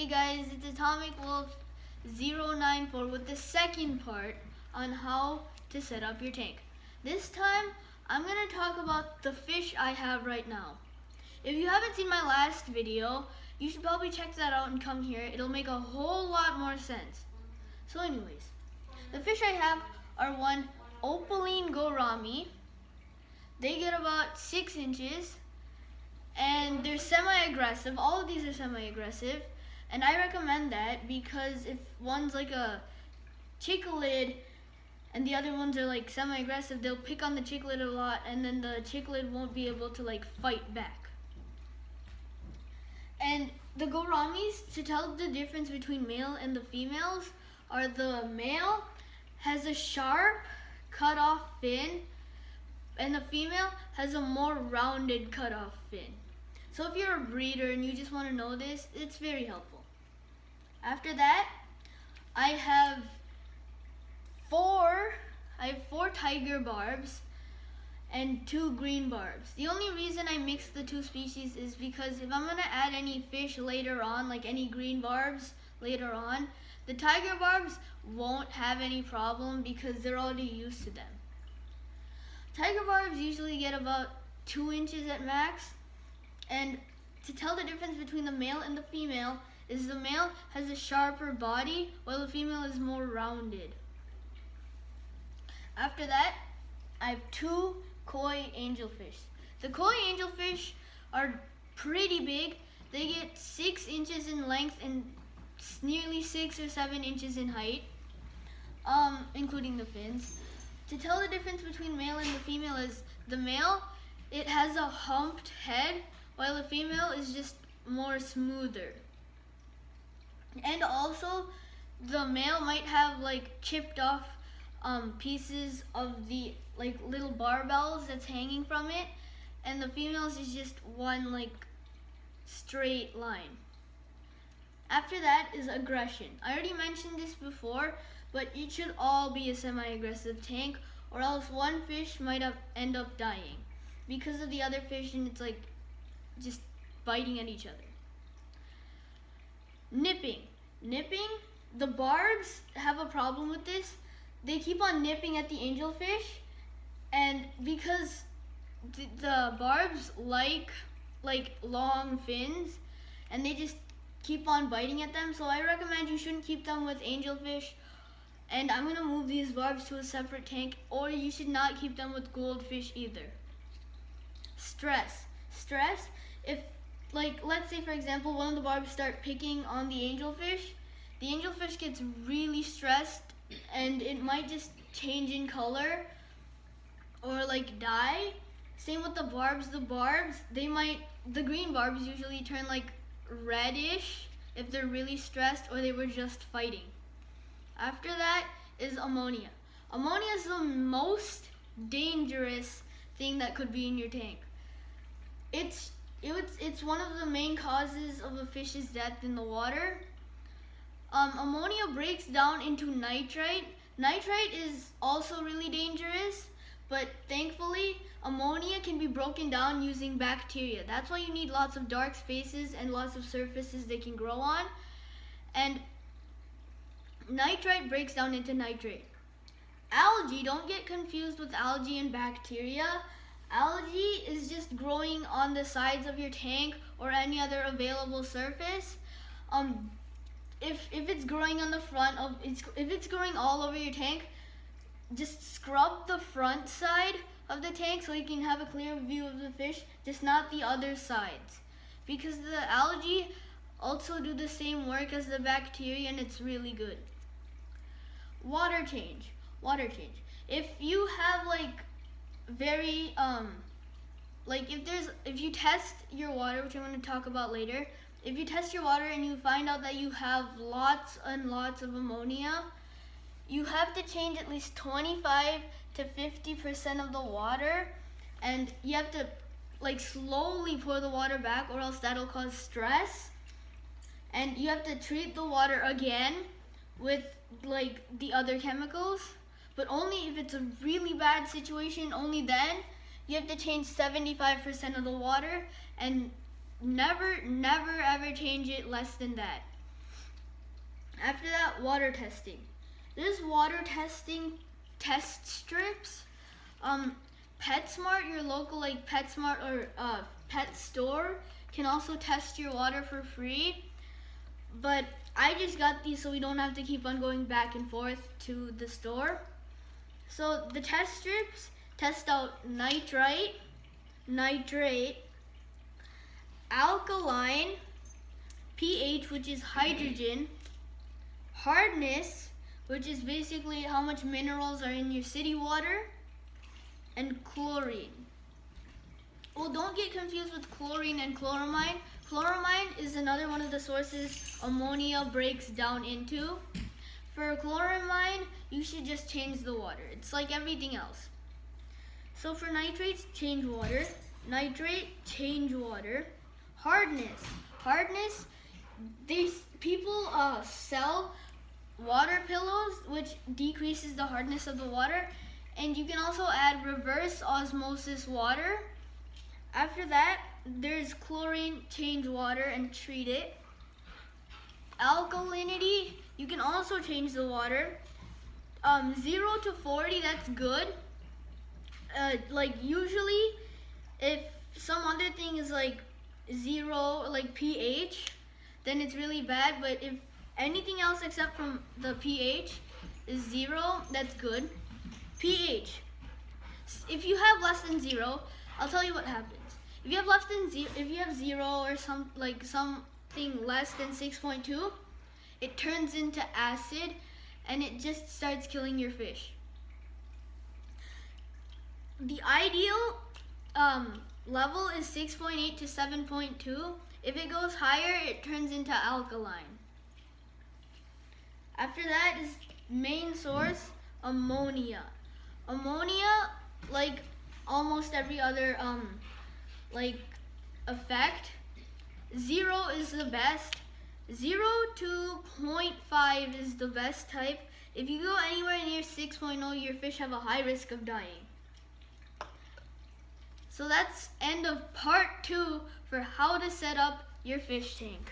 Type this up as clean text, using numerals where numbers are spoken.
Hey guys, it's Atomic Wolf 094 with the second part on how to set up your tank. This time, I'm going to talk about the fish I have right now. If you haven't seen my last video, you should probably check that out and come here. It'll make a whole lot more sense. So anyways, the fish I have are one opaline gourami. They get about 6 inches. And they're semi-aggressive. All of these are semi-aggressive, and I recommend that because if one's like a cichlid and the other ones are like semi-aggressive, they'll pick on the cichlid a lot, and then the cichlid won't be able to like fight back. And the gouramis, to tell the difference between male and the females, are the male has a sharp cut-off fin, and the female has a more rounded cut-off fin. So if you're a breeder and you just want to know this, it's very helpful. After that, I have four tiger barbs and 2 green barbs. The only reason I mixed the 2 species is because if I'm going to add any fish later on, like any green barbs later on, the tiger barbs won't have any problem because they're already used to them. Tiger barbs usually get about 2 inches at max, and to tell the difference between the male and the female is the male has a sharper body while the female is more rounded. After that, I have 2 koi angelfish. The koi angelfish are pretty big. They get 6 inches in length and nearly 6 or 7 inches in height, including the fins. To tell the difference between male and the female is the male, it has a humped head, while the female is just more smoother. And also, the male might have like chipped off pieces of the like little barbells that's hanging from it, and the female's is just one like straight line. After that is aggression. I already mentioned this before, but it should all be a semi-aggressive tank, or else one fish might end up dying because of the other fish, and it's like just biting at each other. Nipping, the barbs have a problem with this. They keep on nipping at the angelfish, and because the barbs like long fins, and they just keep on biting at them, so I recommend you shouldn't keep them with angelfish. And I'm going to move these barbs to a separate tank, or you should not keep them with goldfish either. Stress, if like let's say for example one of the barbs start picking on the angelfish gets really stressed, and it might just change in color or like die. Same with the barbs. The green barbs usually turn like reddish if they're really stressed or they were just fighting. After that is ammonia. Ammonia is the most dangerous thing that could be in your tank. It's one of the main causes of a fish's death in the water. Ammonia breaks down into nitrite. Nitrite is also really dangerous, but thankfully ammonia can be broken down using bacteria. That's why you need lots of dark spaces and lots of surfaces they can grow on. And nitrite breaks down into nitrate. Algae, don't get confused with algae and bacteria. Algae is just growing on the sides of your tank or any other available surface. If it's growing on the front of if it's growing all over your tank, just scrub the front side of the tank so you can have a clear view of the fish, just not the other sides, because the algae also do the same work as the bacteria, and it's really good. Water change. If you have like very if you test your water, which I'm going to talk about later, if you test your water and you find out that you have lots and lots of ammonia, you have to change at least 25 to 50% of the water, and you have to like slowly pour the water back, or else that'll cause stress. And you have to treat the water again with like the other chemicals, but only if it's a really bad situation. Only then you have to change 75% of the water, and never ever change it less than that. After that, water testing. There's water testing test strips. PetSmart, your local like PetSmart or pet store, can also test your water for free. But I just got these so we don't have to keep on going back and forth to the store. So the test strips test out nitrite, nitrate, alkaline, pH, which is hydrogen, hardness, which is basically how much minerals are in your city water, and chlorine. Well, don't get confused with chlorine and chloramine. Chloramine is another one of the sources ammonia breaks down into. For chloramine, you should just change the water. It's like everything else. So for nitrates, change water. Nitrate, change water. Hardness. Hardness, these people sell water pillows, which decreases the hardness of the water. And you can also add reverse osmosis water. After that, there's chlorine, change water and treat it. Alkalinity, you can also change the water. 0 to 40, that's good. Like usually, if some other thing is like 0, like pH, then it's really bad. But if anything else except from the pH is 0, that's good. pH. If you have less than 0, I'll tell you what happens. If you have less than 0, if you have 0 or something less than 6.2, it turns into acid and it just starts killing your fish. The ideal level is 6.8 to 7.2. If it goes higher, it turns into alkaline. After that is main source, ammonia. Ammonia, like almost every other effect, 0 is the best. 0 to 0.5 is the best type. If you go anywhere near 6.0, your fish have a high risk of dying. So that's end of part 2 for how to set up your fish tank.